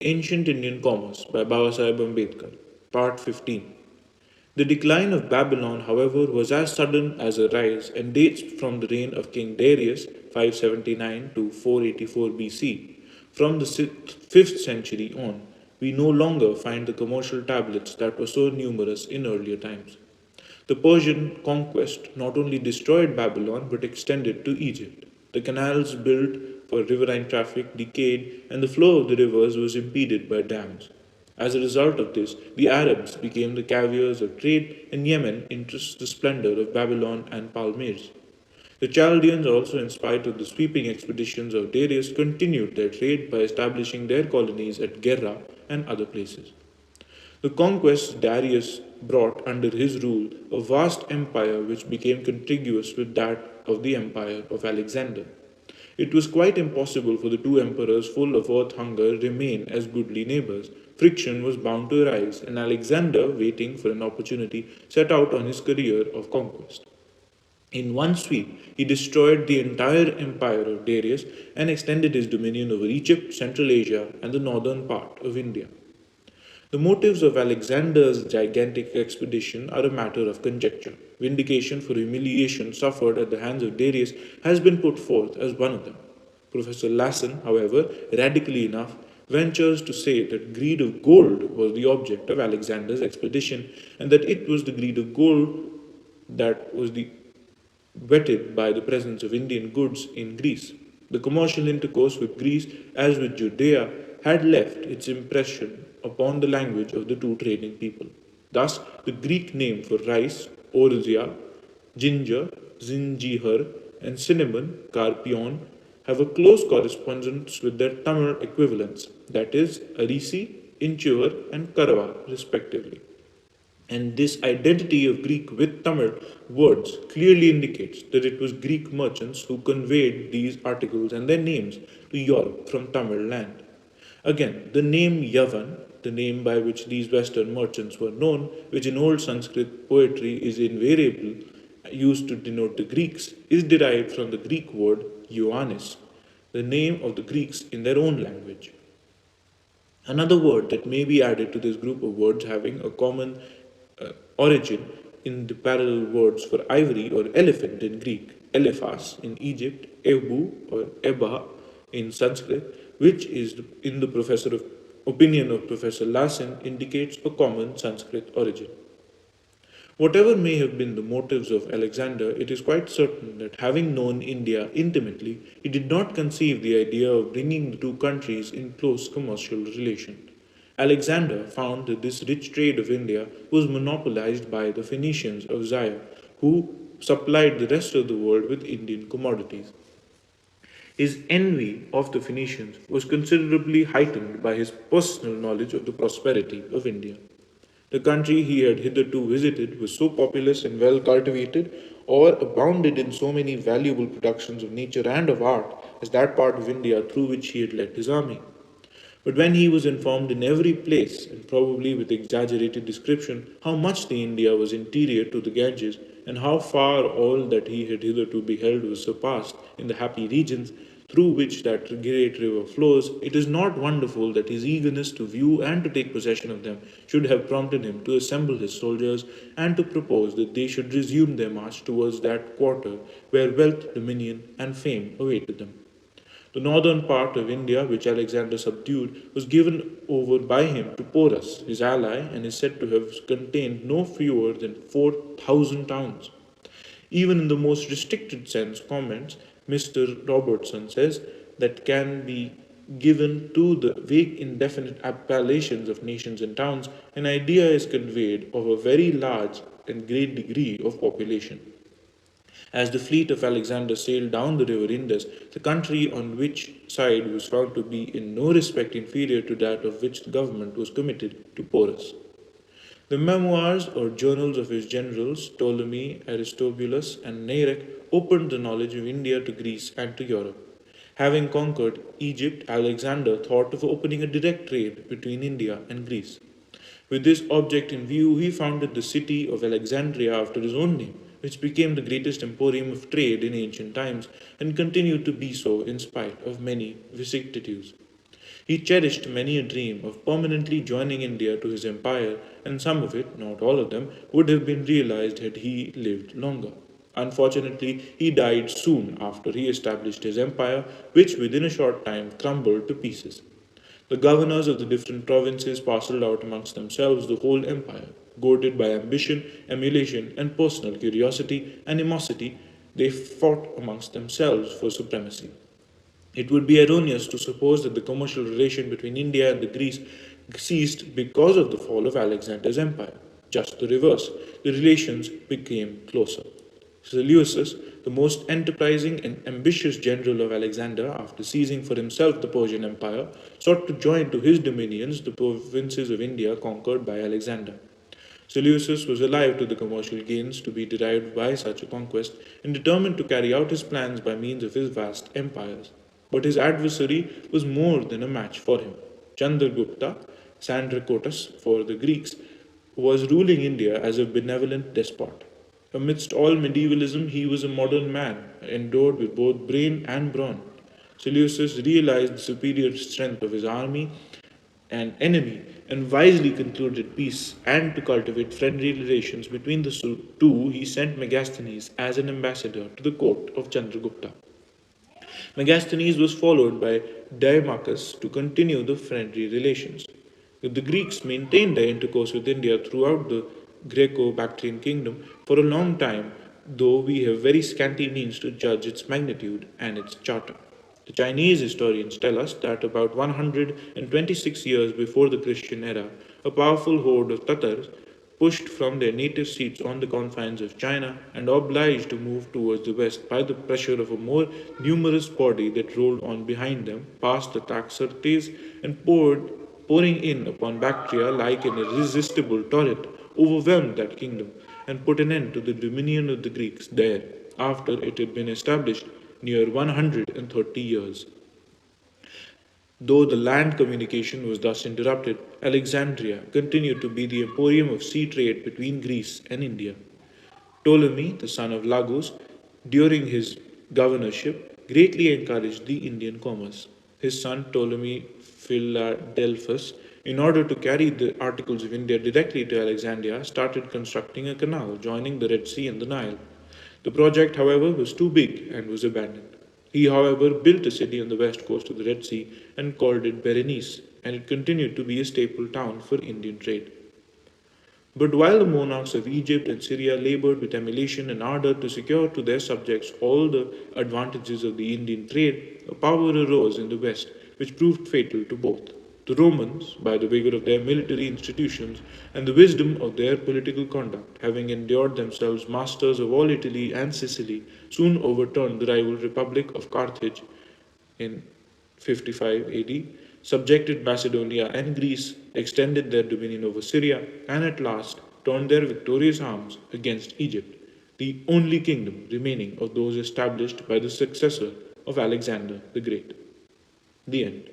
Ancient Indian Commerce by Babasaheb Ambedkar, Part 15. The decline of Babylon, however, was as sudden as a rise and dates from the reign of King Darius 579 to 484 BC. From the 5th century on, we no longer find the commercial tablets that were so numerous in earlier times. The Persian conquest not only destroyed Babylon but extended to Egypt. The canals built for riverine traffic decayed, and the flow of the rivers was impeded by dams. As a result of this, the Arabs became the caviars of trade, and Yemen interests the splendor of Babylon and Palmyra. The Chaldeans also, in spite of the sweeping expeditions of Darius, continued their trade by establishing their colonies at Gerra and other places. The conquests Darius brought under his rule a vast empire which became contiguous with that of the empire of Alexander. It was quite impossible for the two emperors, full of earth hunger, remain as goodly neighbors. Friction was bound to arise, and Alexander, waiting for an opportunity, set out on his career of conquest. In one sweep, he destroyed the entire empire of Darius and extended his dominion over Egypt, Central Asia, and the northern part of India. The motives of Alexander's gigantic expedition are a matter of conjecture. Vindication for humiliation suffered at the hands of Darius has been put forth as one of them. Professor Lassen, however, radically enough, ventures to say that greed of gold was the object of Alexander's expedition, and that it was the greed of gold that was the whetted by the presence of Indian goods in Greece. The commercial intercourse with Greece, as with Judea, had left its impression upon the language of the two trading people. Thus, the Greek name for rice, orzia, ginger, zinjihar, and cinnamon, carpion, have a close correspondence with their Tamil equivalents, that is, arisi, inchur, and karava, respectively. And this identity of Greek with Tamil words clearly indicates that it was Greek merchants who conveyed these articles and their names to Europe from Tamil land. Again, the name Yavan, the name by which these Western merchants were known, which in old Sanskrit poetry is invariably used to denote the Greeks, is derived from the Greek word Ioannis, the name of the Greeks in their own language. Another word that may be added to this group of words having a common origin in the parallel words for ivory or elephant in Greek, elephas in Egypt, ebu or eba in Sanskrit, which is in the professor of opinion of Professor Lassen indicates a common Sanskrit origin. Whatever may have been the motives of Alexander, it is quite certain that having known India intimately, he did not conceive the idea of bringing the two countries in close commercial relation. Alexander found that this rich trade of India was monopolized by the Phoenicians of Zaire, who supplied the rest of the world with Indian commodities. His envy of the Phoenicians was considerably heightened by his personal knowledge of the prosperity of India. The country he had hitherto visited was so populous and well cultivated, or abounded in so many valuable productions of nature and of art, as that part of India through which he had led his army. But when he was informed in every place, and probably with exaggerated description, how much the India was interior to the Ganges, and how far all that he had hitherto beheld was surpassed in the happy regions through which that great river flows, it is not wonderful that his eagerness to view and to take possession of them should have prompted him to assemble his soldiers and to propose that they should resume their march towards that quarter where wealth, dominion, and fame awaited them. The northern part of India, which Alexander subdued, was given over by him to Porus, his ally, and is said to have contained no fewer than 4,000 towns. Even in the most restricted sense, comments, Mr. Robertson says, that can be given to the vague indefinite appellations of nations and towns, an idea is conveyed of a very large and great degree of population. As the fleet of Alexander sailed down the river Indus, the country on which side was found to be in no respect inferior to that of which the government was committed to Porus. The memoirs or journals of his generals, Ptolemy, Aristobulus, and Nairak, opened the knowledge of India to Greece and to Europe. Having conquered Egypt, Alexander thought of opening a direct trade between India and Greece. With this object in view, he founded the city of Alexandria after his own name, which became the greatest emporium of trade in ancient times and continued to be so in spite of many vicissitudes. He cherished many a dream of permanently joining India to his empire, and some of it, not all of them, would have been realized had he lived longer. Unfortunately, he died soon after he established his empire, which within a short time crumbled to pieces. The governors of the different provinces parceled out amongst themselves the whole empire. Goaded by ambition, emulation, and personal curiosity and animosity, they fought amongst themselves for supremacy. It would be erroneous to suppose that the commercial relation between India and the Greece ceased because of the fall of Alexander's empire. Just the reverse, the relations became closer. Seleucus, the most enterprising and ambitious general of Alexander, after seizing for himself the Persian Empire, sought to join to his dominions the provinces of India conquered by Alexander. Seleucus was alive to the commercial gains to be derived by such a conquest and determined to carry out his plans by means of his vast empires. But his adversary was more than a match for him. Chandragupta, Sandrakottas for the Greeks, was ruling India as a benevolent despot. Amidst all medievalism, he was a modern man, endowed with both brain and brawn. Seleucus realized the superior strength of his army and enemy and wisely concluded peace, and to cultivate friendly relations between the two, he sent Megasthenes as an ambassador to the court of Chandragupta. Megasthenes was followed by Dimachus to continue the friendly relations. The Greeks maintained their intercourse with India throughout the Greco-Bactrian kingdom for a long time, though we have very scanty means to judge its magnitude and its charter. The Chinese historians tell us that about 126 years before the Christian era, a powerful horde of Tatars pushed from their native seats on the confines of China and obliged to move towards the west by the pressure of a more numerous body that rolled on behind them, past the Taxartes, and pouring in upon Bactria like an irresistible torrent, overwhelmed that kingdom, and put an end to the dominion of the Greeks there, after it had been established near 130 years. Though the land communication was thus interrupted, Alexandria continued to be the emporium of sea trade between Greece and India. Ptolemy, the son of Lagus, during his governorship, greatly encouraged the Indian commerce. His son Ptolemy Philadelphus, in order to carry the articles of India directly to Alexandria, started constructing a canal joining the Red Sea and the Nile. The project, however, was too big and was abandoned. He, however, built a city on the west coast of the Red Sea and called it Berenice, and it continued to be a staple town for Indian trade. But while the monarchs of Egypt and Syria labored with emulation and ardor to secure to their subjects all the advantages of the Indian trade, a power arose in the west which proved fatal to both. The Romans, by the vigor of their military institutions and the wisdom of their political conduct, having endured themselves masters of all Italy and Sicily, soon overturned the rival republic of Carthage in 55 AD, subjected Macedonia and Greece, extended their dominion over Syria, and at last turned their victorious arms against Egypt, the only kingdom remaining of those established by the successor of Alexander the Great. The end.